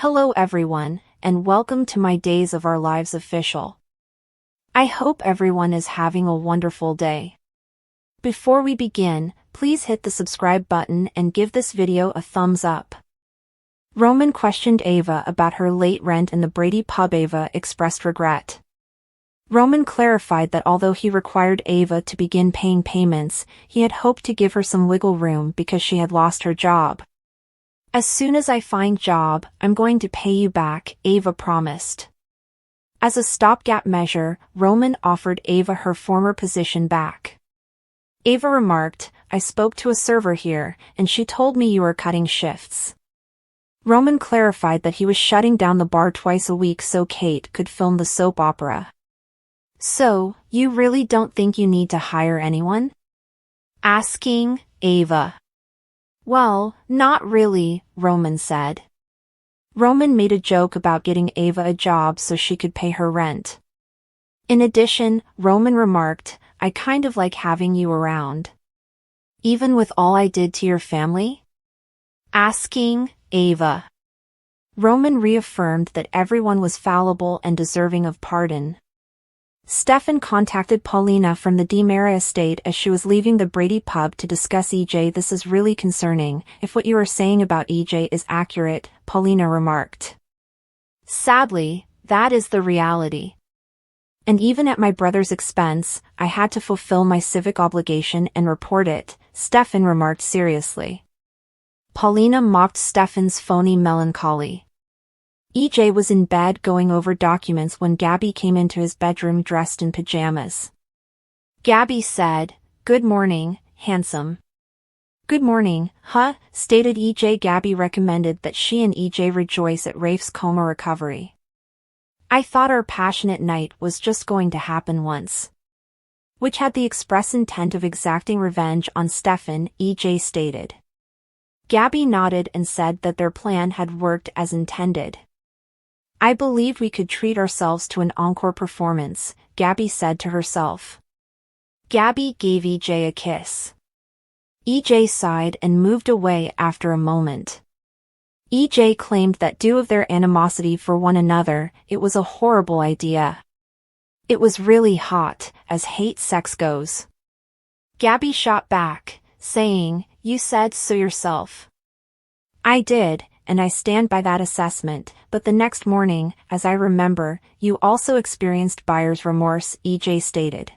Hello everyone, and welcome to my Days of Our Lives official. I hope everyone is having a wonderful day. Before we begin, please hit the subscribe button and give this video a thumbs up. Roman questioned Ava about her late rent in the Brady pub. Ava expressed regret. Roman clarified that although he required Ava to begin paying payments, he had hoped to give her some wiggle room because she had lost her job. As soon as I find job, I'm going to pay you back, Ava promised. As a stopgap measure, Roman offered Ava her former position back. Ava remarked, I spoke to a server here, and she told me you were cutting shifts. Roman clarified that he was shutting down the bar twice a week so Kate could film the soap opera. So, you really don't think you need to hire anyone? Asking Ava. Well, not really, Roman said. Roman made a joke about getting Ava a job so she could pay her rent. In addition, Roman remarked, I kind of like having you around. Even with all I did to your family? Asking Ava. Roman reaffirmed that everyone was fallible and deserving of pardon. Stefan contacted Paulina from the DiMera estate as she was leaving the Brady pub to discuss EJ. This is really concerning, if what you are saying about EJ is accurate, Paulina remarked. Sadly, that is the reality. And even at my brother's expense, I had to fulfill my civic obligation and report it, Stefan remarked seriously. Paulina mocked Stefan's phony melancholy. EJ was in bed going over documents when Gabby came into his bedroom dressed in pajamas. Gabby said, Good morning, handsome. Good morning, huh? Stated EJ. Gabby recommended that she and EJ rejoice at Rafe's coma recovery. I thought our passionate night was just going to happen once. Which had the express intent of exacting revenge on Stefan, EJ stated. Gabby nodded and said that their plan had worked as intended. I believed we could treat ourselves to an encore performance, Gabby said to herself. Gabby gave EJ a kiss. EJ sighed and moved away after a moment. EJ claimed that due of their animosity for one another, it was a horrible idea. It was really hot, as hate sex goes. Gabby shot back, saying, You said so yourself. I did, and I stand by that assessment, but the next morning, as I remember, you also experienced buyer's remorse, EJ stated.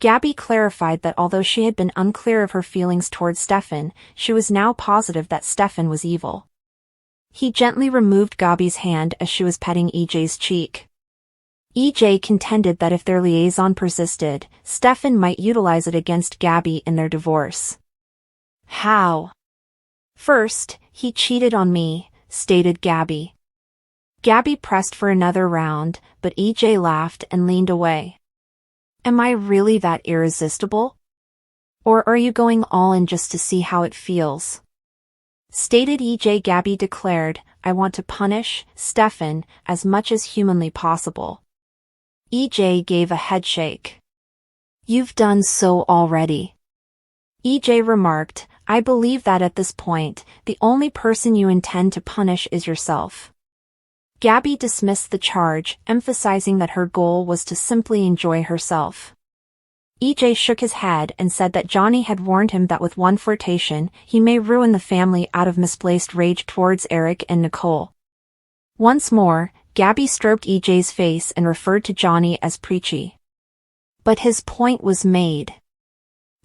Gabby clarified that although she had been unclear of her feelings towards Stefan, she was now positive that Stefan was evil. He gently removed Gabby's hand as she was petting EJ's cheek. EJ contended that if their liaison persisted, Stefan might utilize it against Gabby in their divorce. How? First, he cheated on me, stated Gabby. Gabby pressed for another round, but EJ laughed and leaned away. Am I really that irresistible? Or are you going all in just to see how it feels? Stated EJ. Gabby declared, I want to punish Stefan as much as humanly possible. EJ gave a headshake. You've done so already. EJ remarked, I believe that at this point, the only person you intend to punish is yourself. Gabby dismissed the charge, emphasizing that her goal was to simply enjoy herself. EJ shook his head and said that Johnny had warned him that with one flirtation, he may ruin the family out of misplaced rage towards Eric and Nicole. Once more, Gabby stroked EJ's face and referred to Johnny as preachy. But his point was made.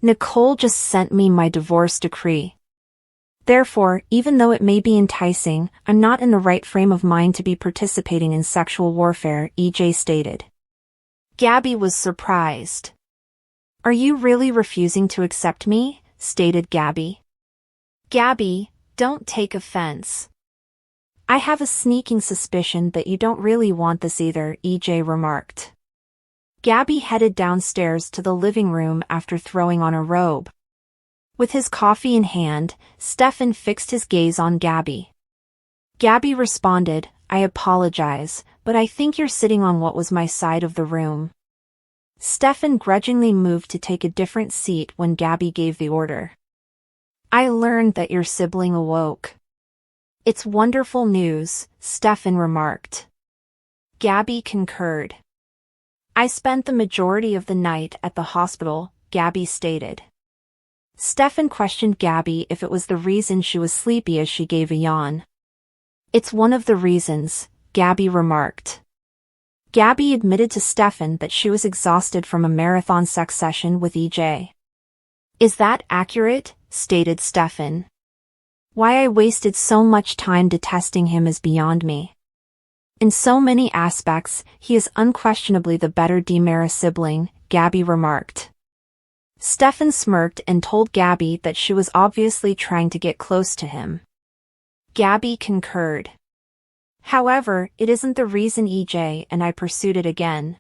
Nicole just sent me my divorce decree. Therefore, even though it may be enticing, I'm not in the right frame of mind to be participating in sexual warfare, EJ stated. Gabby was surprised. Are you really refusing to accept me? Stated Gabby. Gabby, don't take offense. I have a sneaking suspicion that you don't really want this either, EJ remarked. Gabby headed downstairs to the living room after throwing on a robe. With his coffee in hand, Stefan fixed his gaze on Gabby. Gabby responded, I apologize, but I think you're sitting on what was my side of the room. Stefan grudgingly moved to take a different seat when Gabby gave the order. I learned that your sibling awoke. It's wonderful news, Stefan remarked. Gabby concurred. I spent the majority of the night at the hospital, Gabby stated. Stefan questioned Gabby if it was the reason she was sleepy as she gave a yawn. It's one of the reasons, Gabby remarked. Gabby admitted to Stefan that she was exhausted from a marathon sex session with EJ. Is that accurate? Stated Stefan. Why I wasted so much time detesting him is beyond me. In so many aspects, he is unquestionably the better Demara sibling, Gabby remarked. Stefan smirked and told Gabby that she was obviously trying to get close to him. Gabby concurred. However, it isn't the reason EJ and I pursued it again.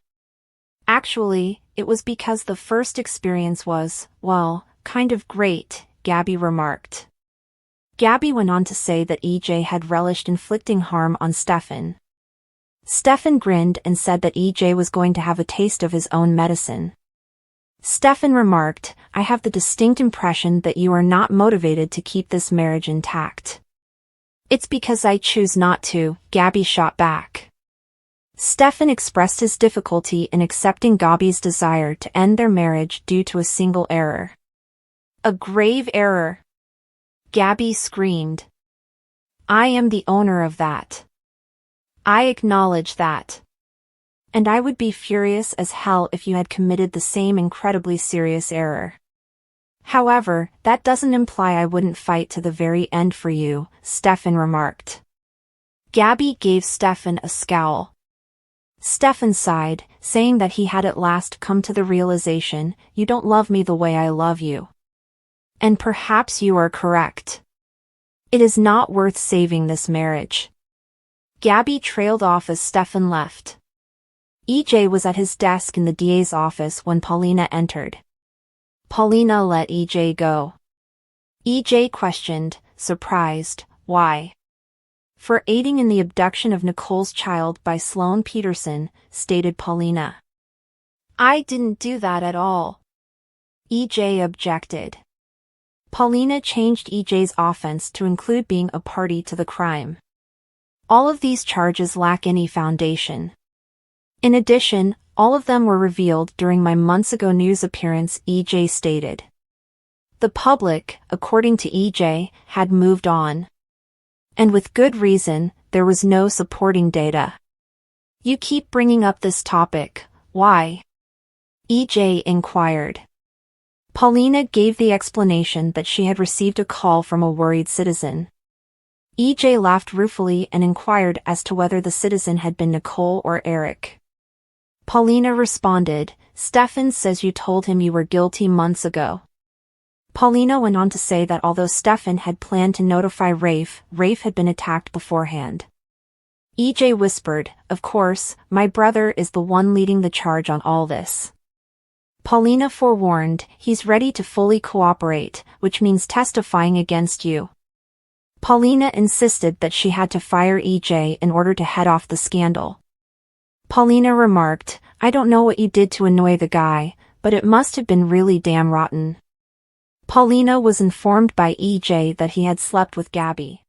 Actually, it was because the first experience was, well, kind of great, Gabby remarked. Gabby went on to say that EJ had relished inflicting harm on Stefan. Stefan grinned and said that EJ was going to have a taste of his own medicine. Stefan remarked, I have the distinct impression that you are not motivated to keep this marriage intact. It's because I choose not to, Gabby shot back. Stefan expressed his difficulty in accepting Gabby's desire to end their marriage due to a single error. A grave error. Gabby screamed. I am the owner of that. I acknowledge that. And I would be furious as hell if you had committed the same incredibly serious error. However, that doesn't imply I wouldn't fight to the very end for you, Stefan remarked. Gabby gave Stefan a scowl. Stefan sighed, saying that he had at last come to the realization, you don't love me the way I love you. And perhaps you are correct. It is not worth saving this marriage. Gabby trailed off as Stefan left. EJ was at his desk in the DA's office when Paulina entered. Paulina let EJ go. EJ questioned, surprised, why? For aiding in the abduction of Nicole's child by Sloane Peterson, stated Paulina. I didn't do that at all. EJ objected. Paulina changed EJ's offense to include being a party to the crime. All of these charges lack any foundation. In addition, all of them were revealed during my months ago news appearance, EJ stated. The public, according to EJ, had moved on. And with good reason, there was no supporting data. You keep bringing up this topic, why? EJ inquired. Paulina gave the explanation that she had received a call from a worried citizen. EJ laughed ruefully and inquired as to whether the citizen had been Nicole or Eric. Paulina responded, Stefan says you told him you were guilty months ago. Paulina went on to say that although Stefan had planned to notify Rafe had been attacked beforehand. EJ whispered, of course, my brother is the one leading the charge on all this. Paulina forewarned, he's ready to fully cooperate, which means testifying against you. Paulina insisted that she had to fire EJ in order to head off the scandal. Paulina remarked, I don't know what you did to annoy the guy, but it must have been really damn rotten. Paulina was informed by EJ that he had slept with Gabby.